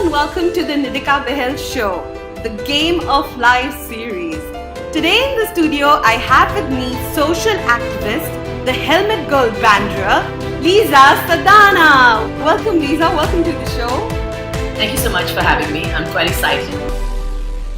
and welcome to the Nidika Behel Show, the Game of Life series. Today in the studio, I have with me social activist, the Helmetgirlbandra, Lisa Sadana. Welcome, Lisa. Welcome to the show. Thank you so much for having me. I'm quite excited.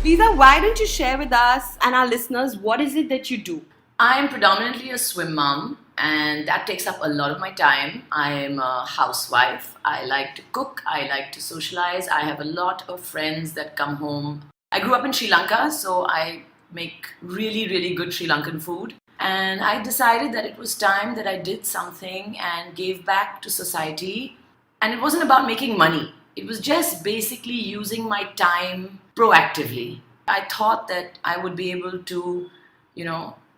Lisa, why don't you share with us and our listeners what is it that you do? I'm predominantly a swim mom, and that takes up a lot of my time. I'm a housewife. I like to cook. I like to socialize. I have a lot of friends that come home. I grew up in Sri Lanka, so I make really, really good Sri Lankan food. And I decided that it was time that I did something and gave back to society. And it wasn't about making money. It was just basically using my time proactively. I thought that I would be able to,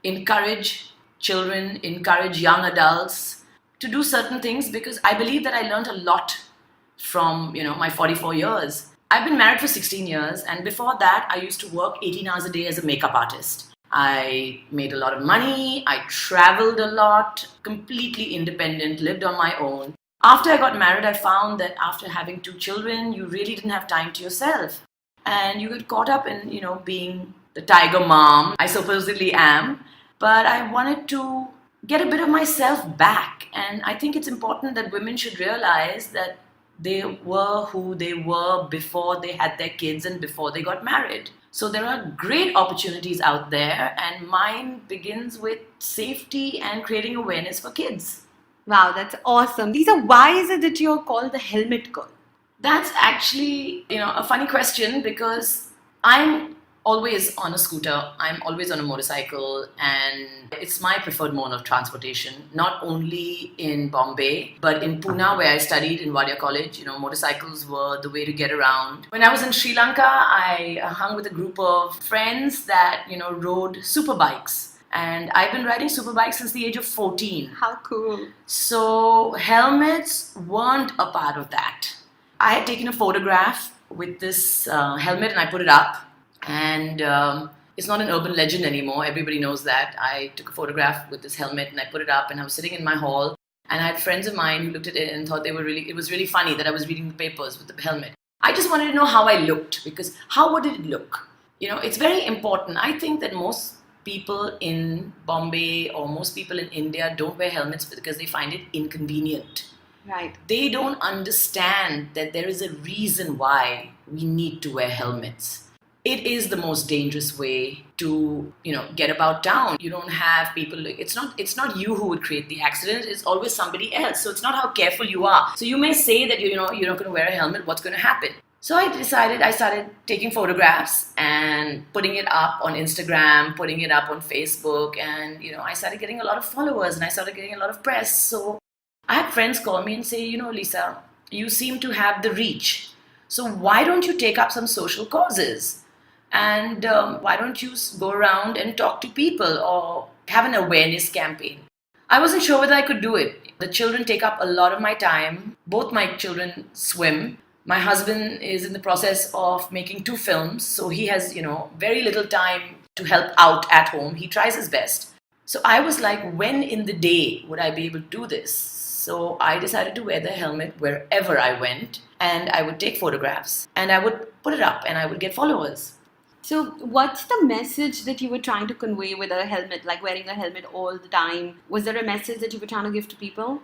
encourage children, encourage young adults to do certain things, because I believe that I learned a lot from, my 44 years. I've been married for 16 years, and before that, I used to work 18 hours a day as a makeup artist. I made a lot of money, I traveled a lot, completely independent, lived on my own. After I got married, I found that after having 2 children, you really didn't have time to yourself. And you get caught up in, being the tiger mom. I supposedly am. But I wanted to get a bit of myself back. And I think it's important that women should realize that they were who they were before they had their kids and before they got married. So there are great opportunities out there, and mine begins with safety and creating awareness for kids. Wow, that's awesome. Lisa, why is it that you're called the Helmet Girl? That's actually, a funny question, because I'm always on a scooter, I'm always on a motorcycle, and it's my preferred mode of transportation, not only in Bombay, but in Pune, where I studied in Wadia College. Motorcycles were the way to get around. When I was in Sri Lanka, I hung with a group of friends that, rode superbikes. And I've been riding superbikes since the age of 14. How cool. So helmets weren't a part of that. I had taken a photograph with this helmet and I put it up. And it's not an urban legend anymore. Everybody knows that. I took a photograph with this helmet and I put it up, and I was sitting in my hall. And I had friends of mine who looked at it and thought it was really funny that I was reading the papers with the helmet. I just wanted to know how I looked, because how would it look? It's very important. I think that most people in Bombay or most people in India don't wear helmets because they find it inconvenient. Right. They don't understand that there is a reason why we need to wear helmets. It is the most dangerous way to, get about town. You don't have people, it's not you who would create the accident, it's always somebody else. So it's not how careful you are. So you may say that, you're not going to wear a helmet, what's going to happen? So I started taking photographs and putting it up on Instagram, putting it up on Facebook, and, I started getting a lot of followers and I started getting a lot of press. So I had friends call me and say, Lisa, you seem to have the reach. So why don't you take up some social causes? And why don't you go around and talk to people or have an awareness campaign? I wasn't sure whether I could do it. The children take up a lot of my time. Both my children swim. My husband is in the process of making 2 films, so he has, very little time to help out at home. He tries his best. So I was like, when in the day would I be able to do this? So I decided to wear the helmet wherever I went, and I would take photographs and I would put it up and I would get followers. So what's the message that you were trying to convey with a helmet, like wearing a helmet all the time? Was there a message that you were trying to give to people?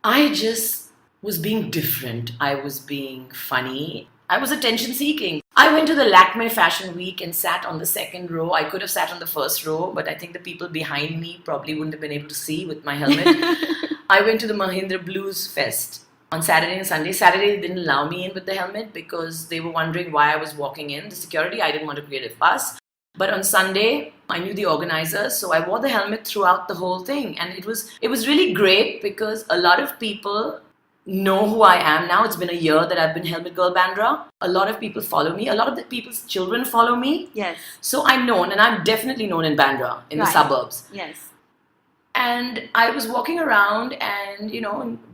I just was being different. I was being funny. I was attention seeking. I went to the Lakme Fashion Week and sat on the 2nd row. I could have sat on the 1st row, but I think the people behind me probably wouldn't have been able to see with my helmet. I went to the Mahindra Blues Fest on Saturday and Sunday. Saturday, they didn't allow me in with the helmet because they were wondering why I was walking in. The security, I didn't want to create a fuss. But on Sunday, I knew the organizers, so I wore the helmet throughout the whole thing. And it was really great because a lot of people know who I am now. It's been a year that I've been Helmetgirlbandra. A lot of people follow me. A lot of the people's children follow me. Yes. So I'm known, and I'm definitely known in Bandra, in the suburbs. Yes. And I was walking around and,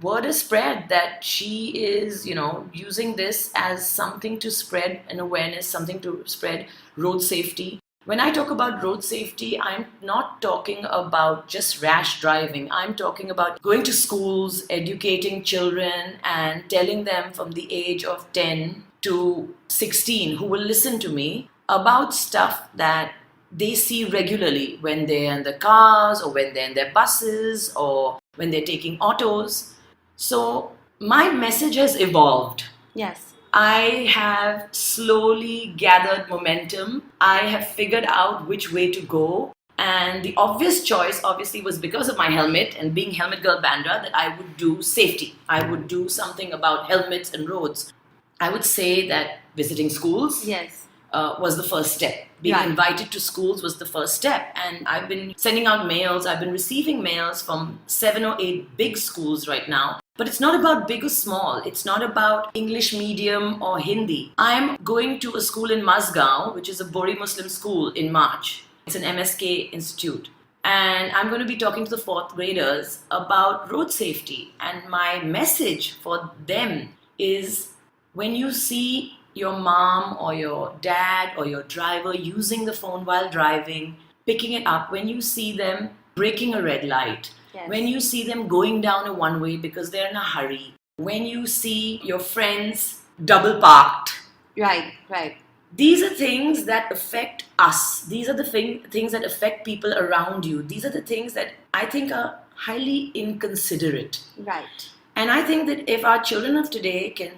word is spread that she is, using this as something to spread an awareness, something to spread road safety. When I talk about road safety, I'm not talking about just rash driving. I'm talking about going to schools, educating children, and telling them from the age of 10 to 16 who will listen to me about stuff that they see regularly when they're in the cars or when they're in their buses or when they're taking autos. So my message has evolved. Yes. I have slowly gathered momentum. I have figured out which way to go. And the obvious choice, obviously, was because of my helmet and being Helmetgirlbandra that I would do safety. I would do something about helmets and roads. I would say that visiting schools Yes. was the first step. Being Right. invited to schools was the first step. And I've been sending out mails. I've been receiving mails from 7 or 8 big schools right now. But it's not about big or small. It's not about English medium or Hindi. I'm going to a school in Mazgaon, which is a Bori Muslim school, in March. It's an MSK institute. And I'm going to be talking to the 4th graders about road safety. And my message for them is, when you see your mom or your dad or your driver using the phone while driving, picking it up, when you see them breaking a red light, Yes. when you see them going down a one-way because they're in a hurry, when you see your friends double parked, Right. Right. these are things that affect us. These are the things that affect people around you. These are the things that I think are highly inconsiderate. Right. And I think that if our children of today can,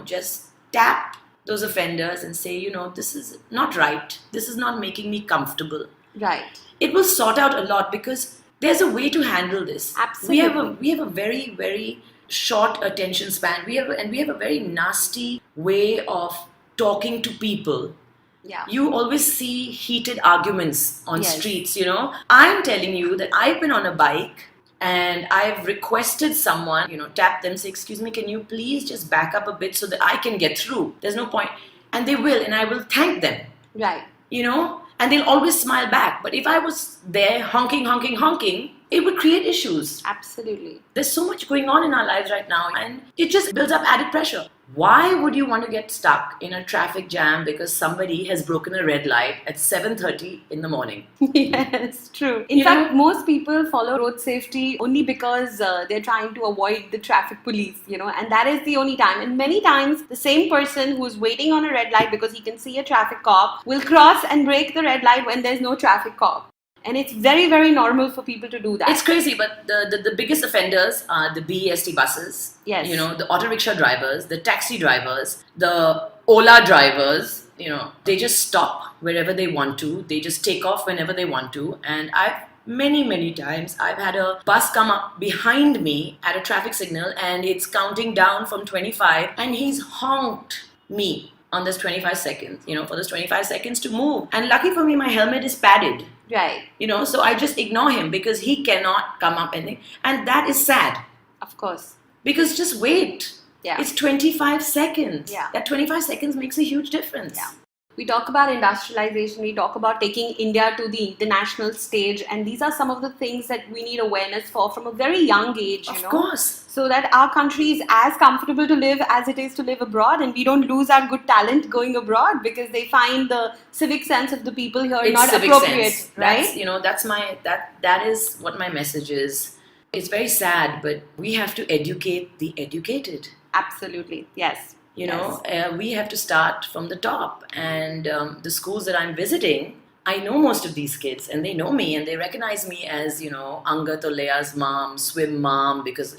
just tap those offenders and say, this is not right, this is not making me comfortable, Right. it will sort out a lot, because there's a way to handle this. Absolutely. We have a very, very short attention span. We have a very nasty way of talking to people. Yeah. You always see heated arguments on Yes. streets, I'm telling you that I've been on a bike and I've requested someone, tap them, say, excuse me, can you please just back up a bit so that I can get through? There's no point. And they will, and I will thank them, Right. and they'll always smile back. But if I was there honking, it would create issues. Absolutely. There's so much going on in our lives right now, and it just builds up added pressure. Why would you want to get stuck in a traffic jam because somebody has broken a red light at 7:30 in the morning? Yes, true. In fact, most people follow road safety only because they're trying to avoid the traffic police, and that is the only time. And many times, the same person who's waiting on a red light because he can see a traffic cop will cross and break the red light when there's no traffic cop. And it's very, very normal for people to do that. It's crazy, but the biggest offenders are the BEST buses. Yes. The auto rickshaw drivers, the taxi drivers, the Ola drivers. They just stop wherever they want to. They just take off whenever they want to. And many times, I've had a bus come up behind me at a traffic signal, and it's counting down from 25, and he's honked me on this 25 seconds, for those 25 seconds to move. And lucky for me, my helmet is padded. Right. So I just ignore him because he cannot come up and that is sad. Of course. Because just wait. Yeah. It's 25 seconds. Yeah. That 25 seconds makes a huge difference. Yeah. We talk about industrialization, we talk about taking India to the international stage, and these are some of the things that we need awareness for from a very young age, Of course. so that our country is as comfortable to live as it is to live abroad, and we don't lose our good talent going abroad because they find the civic sense of the people here It's not civic appropriate, sense. right? That is what my message is. It's very sad, but we have to educate the educated. Absolutely, yes. We have to start from the top. And the schools that I'm visiting, I know most of these kids, and they know me, and they recognize me as, Angat or Lea's mom, swim mom, because,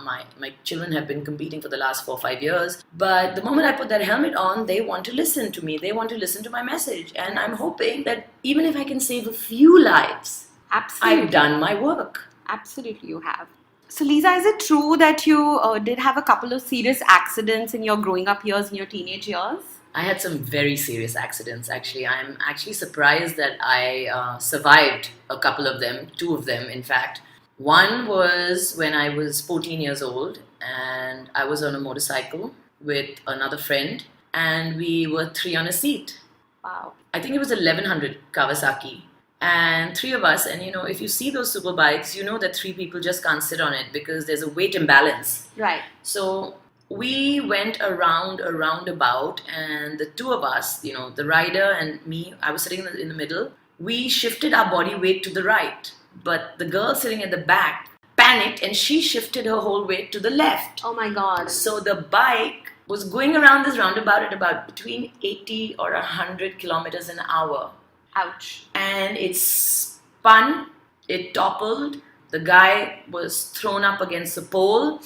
my children have been competing for the last 4 or 5 years. But the moment I put that helmet on, they want to listen to me. They want to listen to my message. And I'm hoping that even if I can save a few lives, Absolutely. I've done my work. Absolutely, you have. So, Lisa, is it true that you did have a couple of serious accidents in your growing up years, in your teenage years? I had some very serious accidents, actually. I'm actually surprised that I survived a couple of them, 2 of them, in fact. One was when I was 14 years old, and I was on a motorcycle with another friend, and we were 3 on a seat. Wow. I think it was 1100 Kawasaki. And 3 of us, and if you see those super bikes, you know that 3 people just can't sit on it because there's a weight imbalance. Right. So we went around a roundabout, and the two of us, the rider and me, I was sitting in the middle, we shifted our body weight to the right. But the girl sitting at the back panicked and she shifted her whole weight to the left. Oh my God. So the bike was going around this roundabout at about between 80 or 100 kilometers an hour. Ouch. And it spun, it toppled, the guy was thrown up against a pole.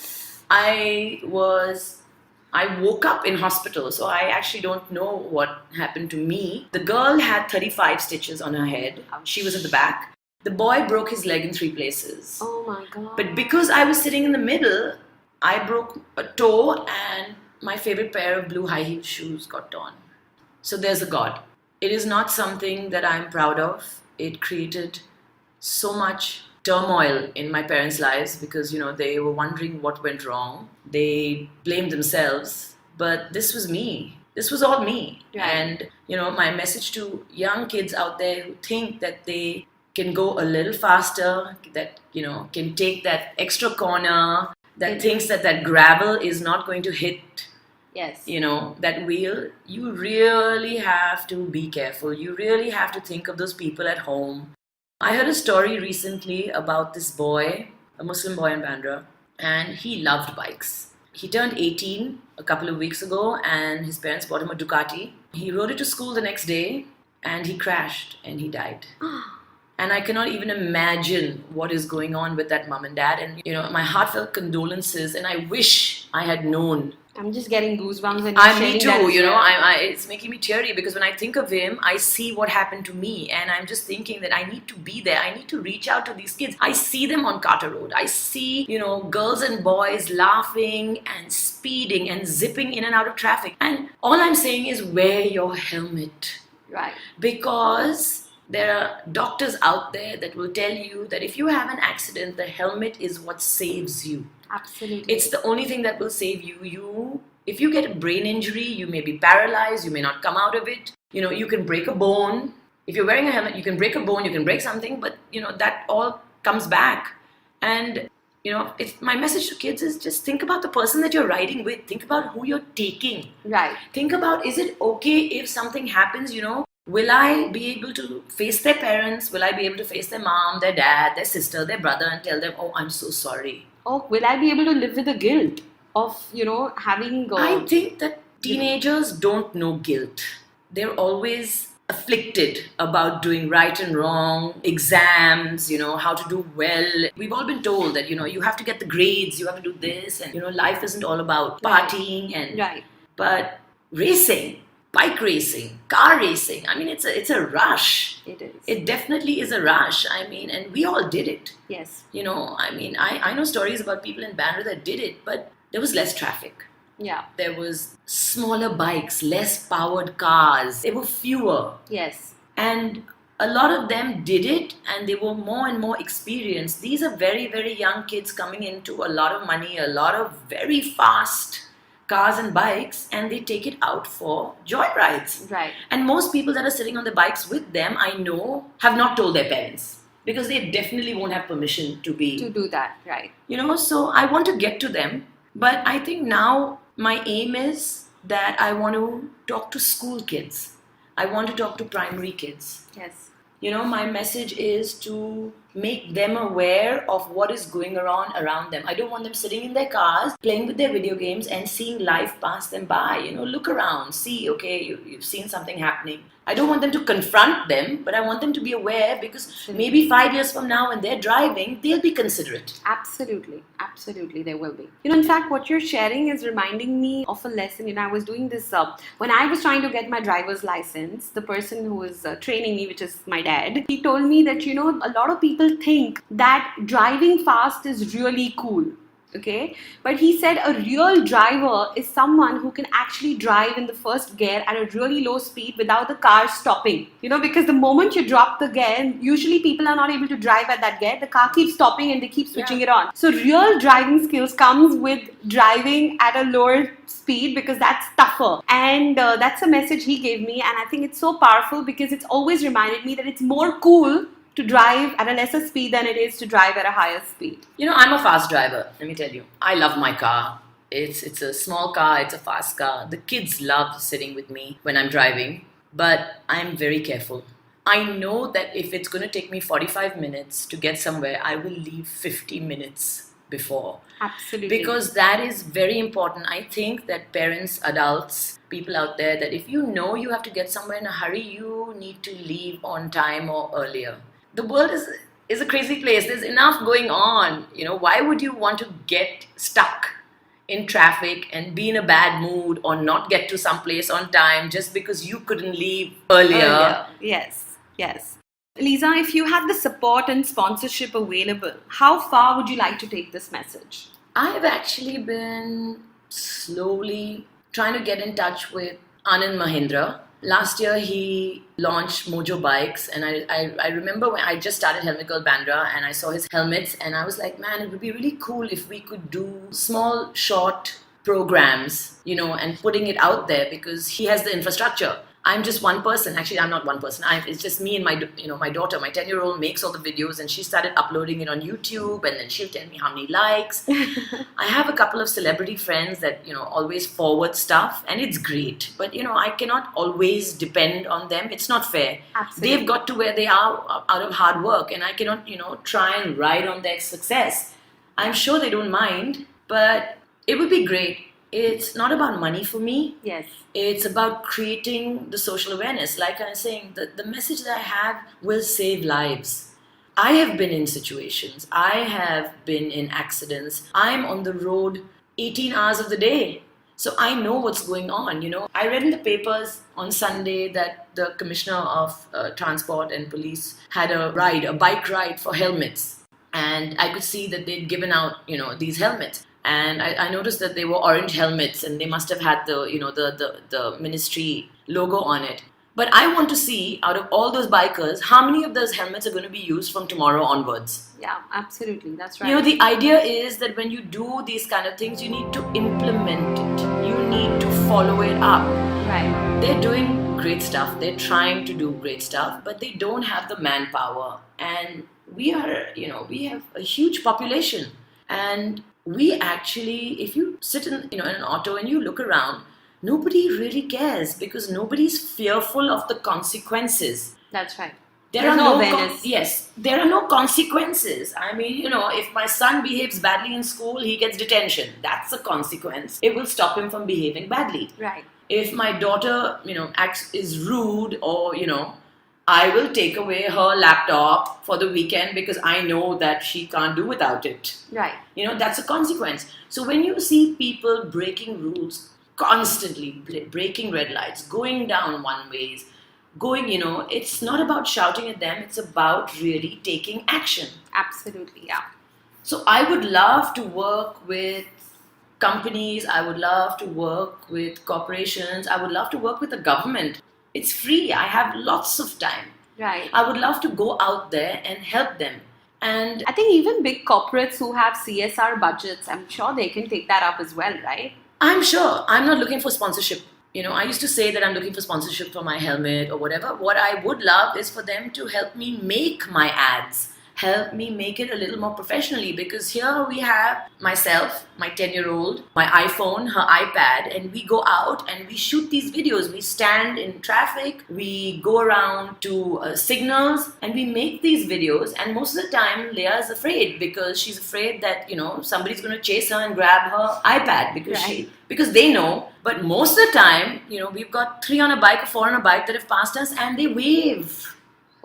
I woke up in hospital, so I actually don't know what happened to me. The girl had 35 stitches on her head. Ouch. She was at the back. The boy broke his leg in 3 places. Oh my God. But because I was sitting in the middle, I broke a toe and my favorite pair of blue high heel shoes got torn. So there's a God. It is not something that I'm proud of. It created so much turmoil in my parents' lives because, they were wondering what went wrong. They blamed themselves, but this was me. This was all me. Right. And, my message to young kids out there who think that they can go a little faster, that, can take that extra corner, that thinks that gravel is not going to hit, Yes. that wheel, you really have to be careful. You really have to think of those people at home. I heard a story recently about this boy, a Muslim boy in Bandra, and he loved bikes. He turned 18 a couple of weeks ago and his parents bought him a Ducati. He rode it to school the next day and he crashed and he died. And I cannot even imagine what is going on with that mom and dad. And, my heartfelt condolences, and I wish I had known. I'm just getting goosebumps when you're Me sharing too, that. it's making me teary because when I think of him, I see what happened to me and I'm just thinking that I need to be there. I need to reach out to these kids. I see them on Carter Road. I see, girls and boys laughing and speeding and zipping in and out of traffic. And all I'm saying is wear your helmet. Right. Because there are doctors out there that will tell you that if you have an accident, the helmet is what saves you. Absolutely. It's the only thing that will save you. If you get a brain injury, you may be paralyzed, you may not come out of it. You can break a bone. If you're wearing a helmet, you can break a bone, you can break something, but that all comes back. And my message to kids is just think about the person that you're riding with. Think about who you're taking. Right. Think about, is it okay if something happens, will I be able to face their parents? Will I be able to face their mom, their dad, their sister, their brother and tell them, oh, I'm so sorry? Oh, will I be able to live with the guilt of, having... I think that teenagers don't know guilt. They're always afflicted about doing right and wrong, exams, how to do well. We've all been told that, you have to get the grades, you have to do this, and, life isn't all about partying and... Right. But racing, bike racing, car racing, it's a rush. It is. It definitely is a rush. And we all did it. Yes. I know stories about people in Bandra that did it, but there was less traffic. Yeah. There was smaller bikes, less powered cars. There were fewer. Yes. And a lot of them did it and they were more and more experienced. These are very, very young kids coming into a lot of money, a lot of very fast cars and bikes, and they take it out for joyrides. Right. And most people that are sitting on the bikes with them, I know, have not told their parents because they definitely won't have permission to do that. Right. So I want to get to them, but I think now my aim is that I want to talk to school kids. I want to talk to primary kids. Yes. My message is to make them aware of what is going on around them. I don't want them sitting in their cars, playing with their video games and seeing life pass them by. Look around, see, okay, you've seen something happening. I don't want them to confront them, but I want them to be aware because maybe 5 years from now when they're driving, they'll be considerate. Absolutely. Absolutely, there will be. In fact, what you're sharing is reminding me of a lesson. I was doing this when I was trying to get my driver's license. The person who was training me, which is my dad, he told me that, a lot of people think that driving fast is really cool. Okay, but he said a real driver is someone who can actually drive in the first gear at a really low speed without the car stopping. Because the moment you drop the gear, usually people are not able to drive at that gear. The car keeps stopping and they keep switching it on. So real driving skills comes with driving at a lower speed because that's tougher. And that's a message he gave me, and I think it's so powerful because it's always reminded me that it's more cool to drive at a lesser speed than it is to drive at a higher speed. I'm a fast driver, let me tell you. I love my car. It's a small car, it's a fast car. The kids love sitting with me when I'm driving, but I'm very careful. I know that if it's going to take me 45 minutes to get somewhere, I will leave 50 minutes before. Absolutely. Because that is very important. I think that parents, adults, people out there, that if you know you have to get somewhere in a hurry, you need to leave on time or earlier. The world is a crazy place. There's enough going on. Why would you want to get stuck in traffic and be in a bad mood or not get to some place on time just because you couldn't leave earlier? Yes. Lisa, if you had the support and sponsorship available, how far would you like to take this message? I've actually been slowly trying to get in touch with Anand Mahindra. Last year he launched Mojo Bikes, and I remember when I just started Helmetgirlbandra and I saw his helmets, and I was like, man, it would be really cool if we could do small, short programs, and putting it out there, because he has the infrastructure. I'm just one person. Actually, I'm not one person. It's just me and my daughter. My 10-year-old makes all the videos, and she started uploading it on YouTube, and then she'll tell me how many likes. I have a couple of celebrity friends that, always forward stuff, and it's great. But, I cannot always depend on them. It's not fair. Absolutely. They've got to where they are out of hard work, and I cannot, try and ride on their success. I'm sure they don't mind, but it would be great. It's not about money for me. Yes. It's about creating the social awareness. Like I'm saying, the message that I have will save lives. I have been in situations. I have been in accidents. I'm on the road 18 hours of the day. So I know what's going on, I read in the papers on Sunday that the Commissioner of Transport and Police had a bike ride for helmets. And I could see that they'd given out, these helmets. And I noticed that they were orange helmets, and they must have had the ministry logo on it. But I want to see, out of all those bikers, how many of those helmets are going to be used from tomorrow onwards. Yeah, absolutely. That's right. The idea is that when you do these kind of things, you need to implement it. You need to follow it up. Right. They're doing great stuff. They're trying to do great stuff, but they don't have the manpower. And we have a huge population. And we actually, if you sit in an auto and you look around, nobody really cares, because nobody's fearful of the consequences. That's right. There's no awareness. Yes, there are no consequences. I mean, if my son behaves badly in school, he gets detention. That's a consequence. It will stop him from behaving badly. Right. If my daughter, is rude, or, I will take away her laptop for the weekend because I know that she can't do without it. Right. That's a consequence. So when you see people breaking rules constantly, breaking red lights, going down one ways, it's not about shouting at them. It's about really taking action. Absolutely, yeah. So I would love to work with companies. I would love to work with corporations. I would love to work with the government. It's free. I have lots of time. Right. I would love to go out there and help them. And I think even big corporates who have CSR budgets, I'm sure they can take that up as well, right? I'm sure. I'm not looking for sponsorship. I used to say that I'm looking for sponsorship for my helmet or whatever. What I would love is for them to help me make my ads. Help me make it a little more professionally, because here we have myself, my 10-year-old, my iPhone, her iPad, and we go out and we shoot these videos. We stand in traffic, we go around to signals, and we make these videos. And most of the time, Leah is afraid, because she's afraid that, somebody's going to chase her and grab her iPad, because they know. But most of the time, we've got 3 on a bike or 4 on a bike that have passed us, and they wave.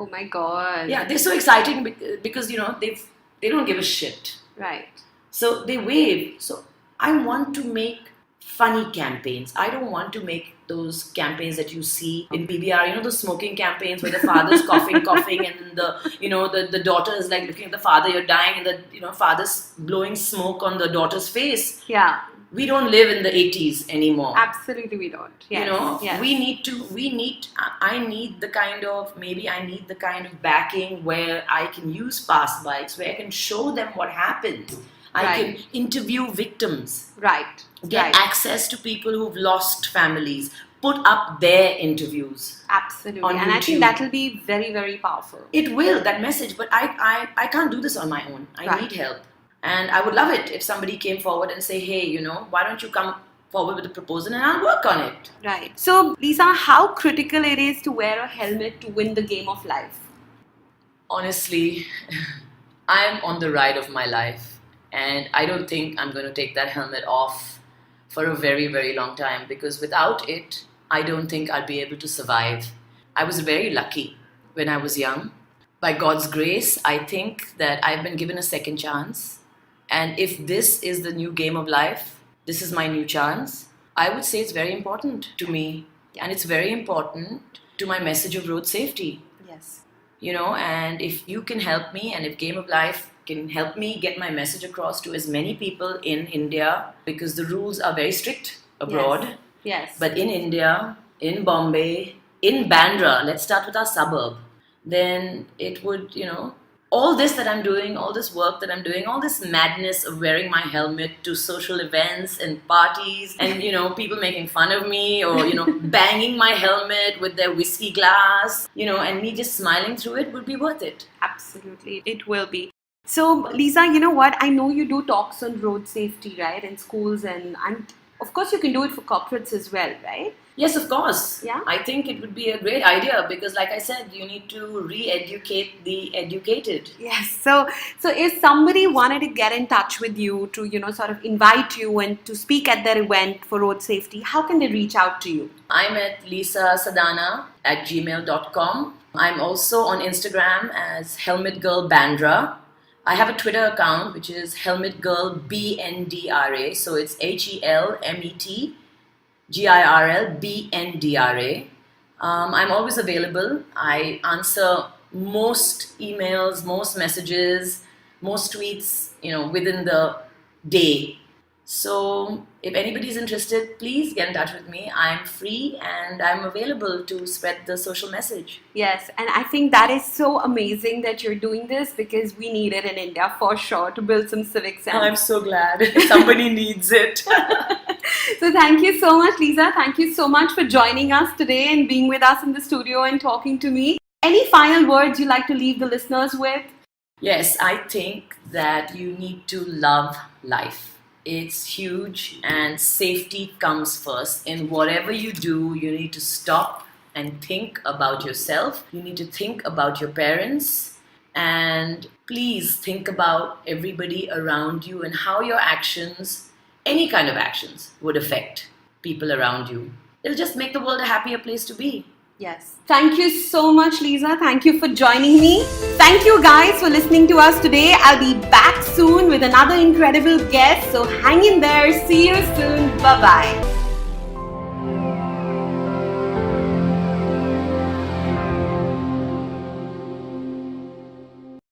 Oh my God. Yeah, they're so exciting because they don't give a shit. Right. So they wave. So I want to make funny campaigns. I don't want to make those campaigns that you see in PBR, those smoking campaigns where the father's coughing, and the daughter is like looking at the father, you're dying, and the father's blowing smoke on the daughter's face. Yeah. We don't live in the 80s anymore. Absolutely we don't. Yes. Yes. I need the kind of backing where I can use fast bikes, where I can show them what happens. I can interview victims. Right. Get access to people who've lost families. Put up their interviews. Absolutely. And YouTube. I think that will be very, very powerful. It will, that message. But I can't do this on my own. I need help. And I would love it if somebody came forward and say, hey, why don't you come forward with a proposal and I'll work on it. Right. So, Lisa, how critical it is to wear a helmet to win the game of life? Honestly, I'm on the ride of my life, and I don't think I'm going to take that helmet off for a very, very long time, because without it, I don't think I'll be able to survive. I was very lucky when I was young. By God's grace, I think that I've been given a second chance. And if this is the new game of life, this is my new chance, I would say it's very important to me. And it's very important to my message of road safety. Yes. And if you can help me, and if Game of Life can help me get my message across to as many people in India, because the rules are very strict abroad. Yes. But in India, in Bombay, in Bandra, let's start with our suburb, then it would, all this that I'm doing, all this work that I'm doing, all this madness of wearing my helmet to social events and parties and, people making fun of me or, banging my helmet with their whiskey glass, and me just smiling through it would be worth it. Absolutely, it will be. So, Lisa, you know what? I know you do talks on road safety, right, in schools, and of course you can do it for corporates as well, right? Yes, of course. Yeah. I think it would be a great idea because, like I said, you need to re-educate the educated. Yes. So if somebody wanted to get in touch with you to, sort of invite you and to speak at their event for road safety, how can they reach out to you? I'm at lisasadana@gmail.com. I'm also on Instagram as Helmetgirlbandra. I have a Twitter account which is Helmetgirlbandra. So it's HelmetGirlbandra. I'm always available. I answer most emails, most messages, most tweets, within the day. So if anybody's interested, please get in touch with me. I'm free and I'm available to spread the social message. Yes, and I think that is so amazing that you're doing this because we need it in India for sure to build some civic sense. I'm so glad. Somebody needs it. So thank you so much, Lisa. Thank you so much for joining us today and being with us in the studio and talking to me. Any final words you'd like to leave the listeners with? Yes, I think that you need to love life. It's huge and safety comes first. In whatever you do, you need to stop and think about yourself. You need to think about your parents. And please think about everybody around you and how your actions, any kind of actions, would affect people around you. It'll just make the world a happier place to be. Yes. Thank you so much, Lisa. Thank you for joining me. Thank you guys for listening to us today. I'll be back soon with another incredible guest. So hang in there. See you soon. Bye-bye.